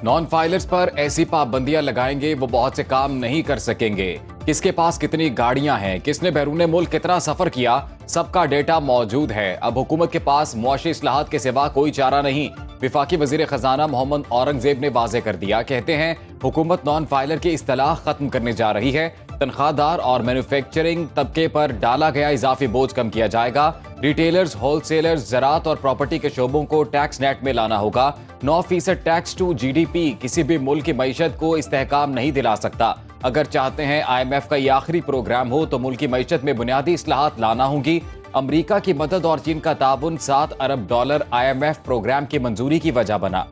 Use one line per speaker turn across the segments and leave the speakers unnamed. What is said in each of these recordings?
Non filers पर ऐसी पाबंदियां लगाएंगे वो बहुत से काम नहीं कर सकेंगे। किसके पास कितनी गाड़ियां हैं, किसने बैरून मुल्क कितना सफर किया, सबका डेटा मौजूद है। अब हुकूमत के पास मुआशी इस्लाहात के सिवा कोई चारा नहीं। विफाकी वजीर खजाना मोहम्मद औरंगजेब ने वाजे कर दिया। कहते हैं हुकूमत नॉन फाइलर की इस्तिलाह खत्म करने जा रही है। तनख्वाहदार और मैन्युफैक्चरिंग तबके पर डाला गया इजाफी बोझ कम किया जाएगा। रिटेलर्स, होलसेलर्स, ज़राअत और प्रॉपर्टी के शोबों को टैक्स नेट में लाना होगा। 9% टैक्स टू GDP किसी भी मुल्क की मईशत को इस्तेहकाम नहीं दिला सकता। अगर चाहते हैं IMF का ये आखिरी प्रोग्राम हो तो मुल्क की मईशत में बुनियादी इस्लाहात लाना होंगी। अमरीका की मदद और चीन का ताउन $7 अरब IMF प्रोग्राम की मंजूरी की वजह बना।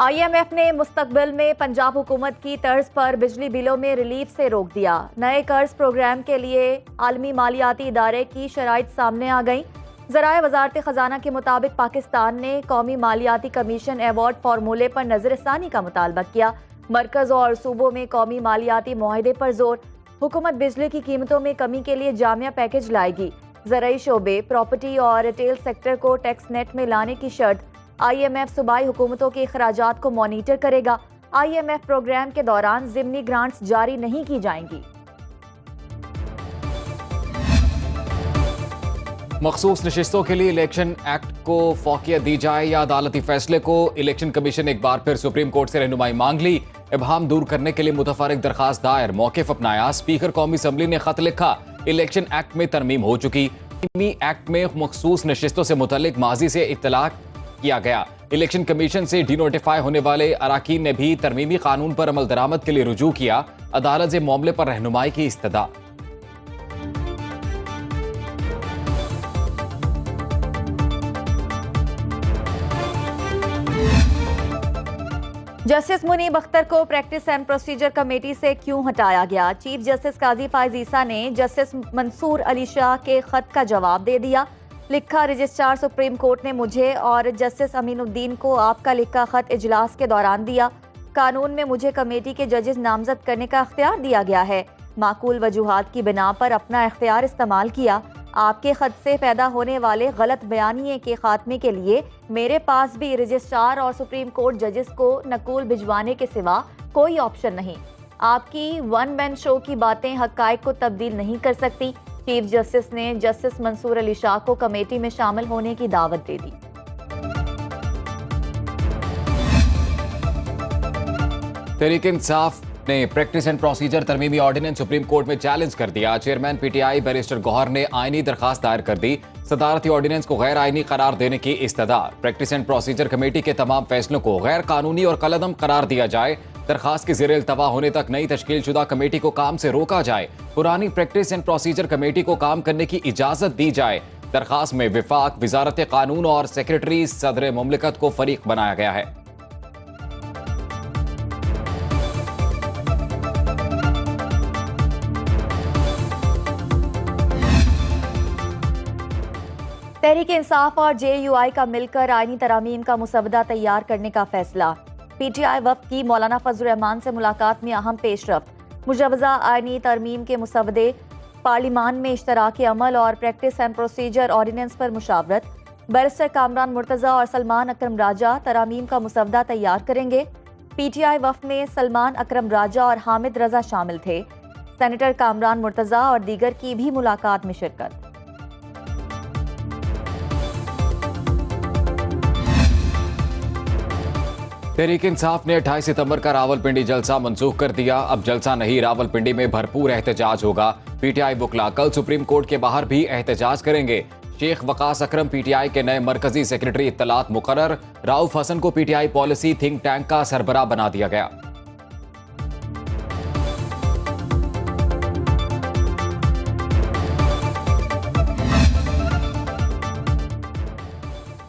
IMF ने मुस्तकबिल में पंजाब हुकूमत की तर्ज पर बिजली बिलों में रिलीफ से रोक दिया। नए कर्ज प्रोग्राम के लिए आलमी मालियाती इदारे की शराइत सामने आ गई। ज़राए वजारत खजाना के मुताबिक पाकिस्तान ने कौमी मालियाती कमीशन अवार्ड फार्मूले पर नजरसानी का मुतालबा किया। मरकज और सूबों में कौमी मालियाती मुआहदे पर जोर। हुकूमत बिजली की कीमतों में कमी के लिए जामिया पैकेज लाएगी। ज़राई शोबे, प्रॉपर्टी और रिटेल सेक्टर को टैक्स नेट में लाने की शर्त। IMF सूबाई हुकूमतों के अखराजात को मॉनिटर करेगा। IMF प्रोग्राम के दौरान ज़िमनी ग्रांट्स जारी नहीं की जाएंगी।
मखसूस नशिस्तों के लिए इलेक्शन एक्ट को फौकियत दी जाए या अदालती फैसले को। इलेक्शन कमीशन एक बार फिर सुप्रीम कोर्ट से रहनुमाई मांग ली। इबहाम दूर करने के लिए मुतफर्रिक दरखास्त दायर। मौक़िफ़ अपनाया। स्पीकर कौमी असम्बली ने खत लिखा। इलेक्शन एक्ट में तरमीम हो चुकी। एक्ट में मखसूस नशिस्तों से मुतल्लिक माजी से इत्तला किया गया। इलेक्शन कमीशन से डिनोटिफाई होने वाले अराकीन ने भी तरमीमी कानून पर अमल दरामद के लिए रुजू किया। अदालत से मामले पर रहनुमाई की इस्तदा।
जस्टिस मुनीब अख्तर को प्रैक्टिस एंड प्रोसीजर कमेटी से क्यों हटाया गया? चीफ जस्टिस काजी फायज ईसा ने जस्टिस मंसूर अली शाह के खत का जवाब दे दिया। लिखा, रजिस्ट्रार सुप्रीम कोर्ट ने मुझे और जस्टिस अमीनुद्दीन को आपका लिखा खत इजलास के दौरान दिया। कानून में मुझे कमेटी के जजेस नामजद करने का इख्तियार दिया गया है। माकूल वजूहात की बिना पर अपना इख्तियार इस्तेमाल किया। आपके खत से पैदा होने वाले गलत बयानिए के खात्मे के लिए मेरे पास भी रजिस्ट्रार और सुप्रीम कोर्ट जजेस को नकूल भिजवाने के सिवा कोई ऑप्शन नहीं। आपकी वन मैन शो की बातें हक़ाइक़ को तब्दील नहीं कर सकती। चीफ जस्टिस ने जस्टिस मंसूर अली शाह को कमेटी में शामिल होने की दावत दे दी।
तहरीक इंसाफ ने प्रैक्टिस एंड प्रोसीजर तरमीमी ऑर्डिनेंस सुप्रीम कोर्ट में चैलेंज कर दिया। चेयरमैन PTI बैरिस्टर गौहर ने आईनी दरखास्त दायर कर दी। सदारती ऑर्डिनेंस को गैर आईनी करार देने की इस्तदा। प्रैक्टिस एंड प्रोसीजर कमेटी के तमाम फैसलों को गैर कानूनी और कलअदम करार दिया जाए। दरखास्त के ज़ेरे इल्तवा होने तक नई तश्कील शुदा कमेटी को काम से रोका जाए। पुरानी प्रैक्टिस एंड प्रोसीजर कमेटी को काम करने की इजाजत दी जाए। दरखास्त में विफाक, वजारत कानून और सेक्रेटरी सदर मुमलिकत को फरीक बनाया गया है।
तहरीक इंसाफ और JUI का मिलकर आईनी तरामीम का मुसवदा तैयार करने का फैसला। PTI वफ़द की मौलाना फजल रहमान से मुलाकात में अहम पेशरफ्त। मुजवजा आईनी तरमीम के मुसवदे, पार्लिमान में इश्तराकी अमल और प्रैक्टिस एंड प्रोसीजर ऑर्डिनेंस पर मुशावरत। बैरिस्टर कामरान मुर्तज़ा और सलमान अकरम राजा तरामीम का मुसवदा तैयार करेंगे। PTI वफ़द में सलमान अकरम राजा और हामिद रजा शामिल थे। सेनेटर कामरान मुर्तज़ा और दीगर की भी मुलाकात में शिरकत।
तहरीक इंसाफ ने 28 सितंबर का रावलपिंडी जलसा मंसूख कर दिया। अब जलसा नहीं, रावलपिंडी में भरपूर एहतजाज होगा। PTI वुकला कल सुप्रीम कोर्ट के बाहर भी एहतजाज करेंगे। शेख वकास अकरम PTI के नए मरकजी सेक्रेटरी इत्तलात मुकर्रर। राउफ हसन को PTI पॉलिसी थिंक टैंक का सरबराह बना दिया गया।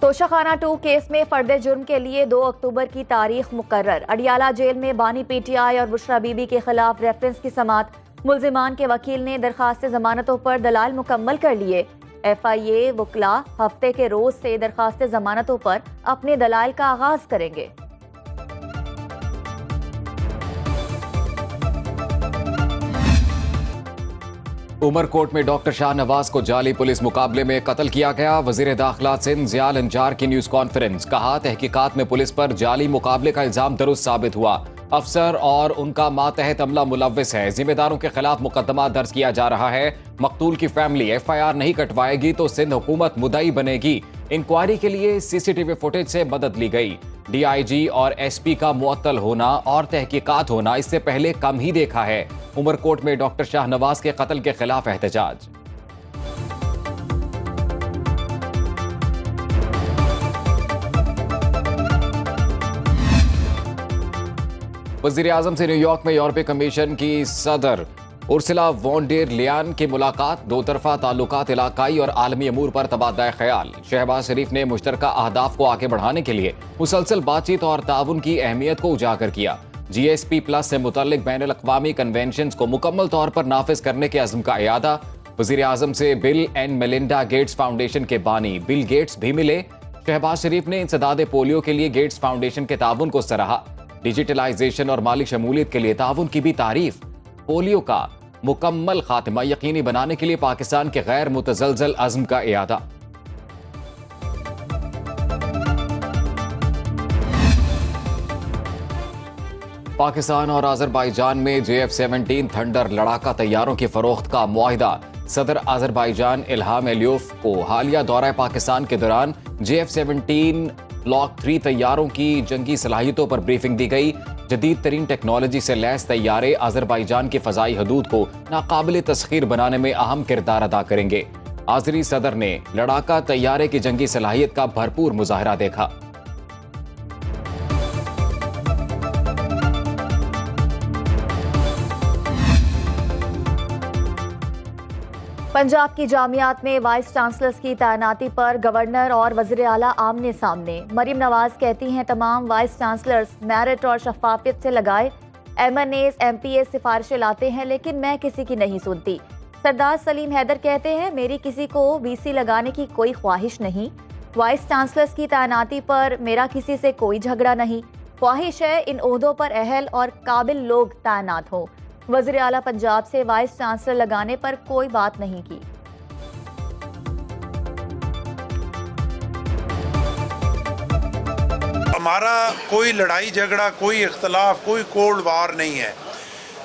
तोशाखाना 2 केस में फर्द जुर्म के लिए 2 अक्टूबर की तारीख मुकर्रर। अडियाला जेल में बानी PTI और बुशरा बीबी के खिलाफ रेफरेंस की समात। मुल्जिमान के वकील ने दरखास्त जमानतों पर दलाल मुकम्मल कर लिए। FIA वकला हफ्ते के रोज से दरखास्त जमानतों पर अपने दलाल का आगाज करेंगे।
उमरकोट में डॉक्टर शाहनवाज को जाली पुलिस मुकाबले में कत्ल किया गया। वजीर दाखिला सिंध ज़ियाल अंजार की न्यूज कॉन्फ्रेंस। कहा, तहकीकात में पुलिस पर जाली मुकाबले का इल्जाम दुरुस्त साबित हुआ। अफसर और उनका मातहत अमला मुलव्विस है। जिम्मेदारों के खिलाफ मुकदमा दर्ज किया जा रहा है। मकतूल की फैमिली FIR नहीं कटवाएगी तो सिंध हुकूमत मुद्दई बनेगी। इंक्वायरी के लिए CCTV फुटेज से मदद ली गई। DIG और SP का मुअत्तल होना और तहकीकात होना इससे पहले कम ही देखा है। उमरकोट में डॉक्टर शाहनवाज के कत्ल के खिलाफ एहतजाज। वजीर आजम से न्यूयॉर्क में यूरोपीय कमीशन की सदर उर्सुला वॉन डेर लियान की मुलाकात। दो तरफा ताल्लुकात, इलाकाई और आलमी अमूर पर तबादला ख्याल। शहबाज शरीफ ने मुश्तरका अहदाफ को आगे बढ़ाने के लिए मुसलसल बातचीत और ताउन की अहमियत को उजागर किया। GSP+ से मुतल्लिक बैनुल अक़वामी कन्वेंशन को मुकम्मल तौर पर नाफिज करने के अज़्म का इयादा। वज़ीर आज़म से bill and Melinda Gates foundation के बानी बिल गेट्स भी मिले। शहबाज शरीफ ने इंसदाद पोलियो के लिए गेट्स फाउंडेशन के ताउन को सराहा। डिजिटलाइजेशन और माली शमूलियत के लिए ताउन की भी तारीफ। पोलियो का मुकम्मल खात्मा यकीनी बनाने के लिए पाकिस्तान के गैर मुतज़लज़ल अज़्म का इयादा। पाकिस्तान और अज़रबाईजान में JF-17 थंडर लड़ाका तैयारों की फरोख्त का मुआहिदा। सदर अज़रबाईजान इल्हाम एलियोफ को हालिया दौरा पाकिस्तान के दौरान JF-17 ब्लॉक 3 तैयारों की जंगी सलाहियतों पर ब्रीफिंग दी गई। जदीद तरीन टेक्नोलॉजी से लैस तैयारे अज़रबाईजान की फ़ज़ाई हदूद को नाकाबिल तस्खीर बनाने में अहम किरदार अदा करेंगे। आज़री सदर ने लड़ाका तैयारे की जंगी सलाहियत का भरपूर मुजाहरा देखा।
पंजाब की जामियात में वाइस चांसलर्स की तैनाती पर गवर्नर और वज़ीर आला आमने सामने। मरीम नवाज कहती हैं, तमाम वाइस चांसलर्स मेरिट और शफाफियत से लगाए। MNAs MPAs सिफारिशें लाते हैं लेकिन मैं किसी की नहीं सुनती। सरदार सलीम हैदर कहते हैं, मेरी किसी को VC लगाने की कोई ख्वाहिश नहीं। वाइस चांसलर्स की तैनाती पर मेरा किसी से कोई झगड़ा नहीं। ख्वाहिश है इन ओहदों पर अहल और काबिल लोग तैनात हों। वज़ीर आला पंजाब से वाइस चांसलर लगाने पर कोई बात नहीं की।
हमारा कोई लड़ाई झगड़ा, कोई इख्तलाफ, कोई कोल्ड वार नहीं है।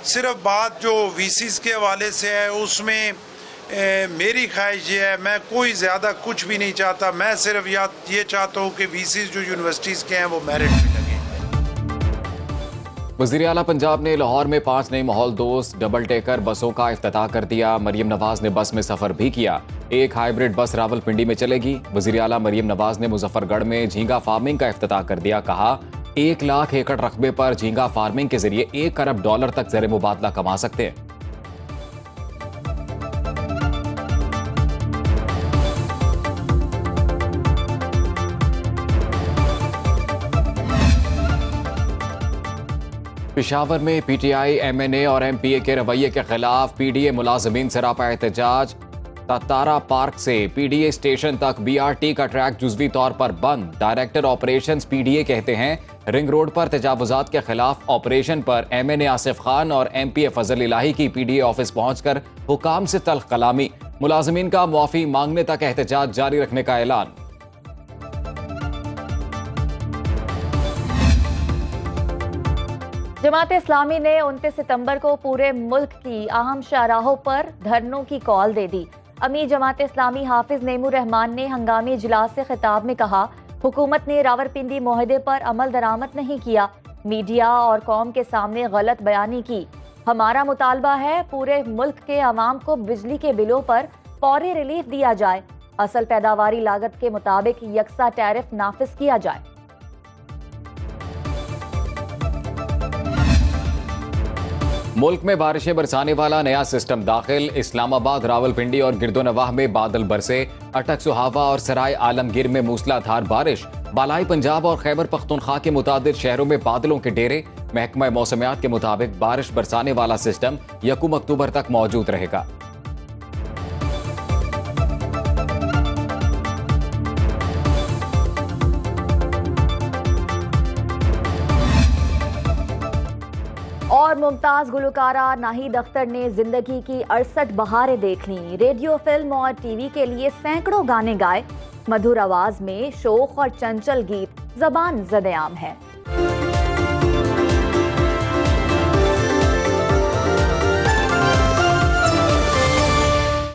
सिर्फ बात जो VCs के हवाले से है उसमें मेरी ख्वाहिश ये है, मैं कोई ज़्यादा कुछ भी नहीं चाहता। मैं सिर्फ ये चाहता हूँ कि VCs जो यूनिवर्सिटीज़ के हैं वो मेरिट पे लगें।
वज़ीर आला पंजाब ने लाहौर में 5 नई माहौल दोस्त डबल टेकर बसों का इफ्तिताह कर दिया। मरीम नवाज ने बस में सफ़र भी किया। एक हाइब्रिड बस रावलपिंडी में चलेगी। वज़ीर आला मरीम नवाज ने मुजफ्फरगढ़ में झींगा फार्मिंग का इफ्तिताह कर दिया। कहा, 1 लाख एकड़ रकबे पर झींगा फार्मिंग के जरिए $1 अरब तक ज़र मुबादला कमा सकते हैं। पेशावर में PTI MNA और MPA के रवैये के खिलाफ PDA मुलाजमीन सरापा एहतजाज। तारा पार्क से PDA स्टेशन तक BRT का ट्रैक जुज़वी तौर पर बंद। डायरेक्टर ऑपरेशंस PDA कहते हैं, रिंग रोड पर तजावुजात के खिलाफ ऑपरेशन पर MNA आसिफ खान और MPA फजल इलाही की PDA ऑफिस पहुंचकर हुकाम से तल्ख कलामी। मुलाजमीन का मुआफ़ी मांगने तक एहतजाज जारी रखने का ऐलान।
जमात इस्लामी ने 29 सितंबर को पूरे मुल्क की अहम शाहराहों पर धरनों की कॉल दे दी। अमीर जमात इस्लामी हाफिज नेमूर रहमान ने हंगामी इजलास से खिताब में कहा, हुकूमत ने रावलपिंडी मुआहदे पर अमल दरामद नहीं किया, मीडिया और कौम के सामने गलत बयानी की। हमारा मुतालबा है पूरे मुल्क के अवाम को बिजली के बिलों पर फौरी रिलीफ दिया जाए। असल पैदावारी लागत के मुताबिक यकसा टैरिफ नाफिज किया जाए।
मुल्क में बारिशें बरसाने वाला नया सिस्टम दाखिल। इस्लामाबाद, रावलपिंडी और गिरदोनवाह में बादल बरसे। अटक, सुहावा और सराय आलमगीर में मूसलाधार बारिश। बालाई पंजाब और खैबर पख्तूनख्वा के मुतादिद शहरों में बादलों के डेरे। महकमा मौसमियात के मुताबिक बारिश बरसाने वाला सिस्टम 1 अक्टूबर तक मौजूद रहेगा।
और मुमताज गुलकारा नाहिद अख्तर ने जिंदगी की 68 बहारें देख लीं। रेडियो, फिल्म और टीवी के लिए सैकड़ों गाने गाए। मधुर आवाज में शोख और चंचल गीत ज़बान ज़द-ए-आम है।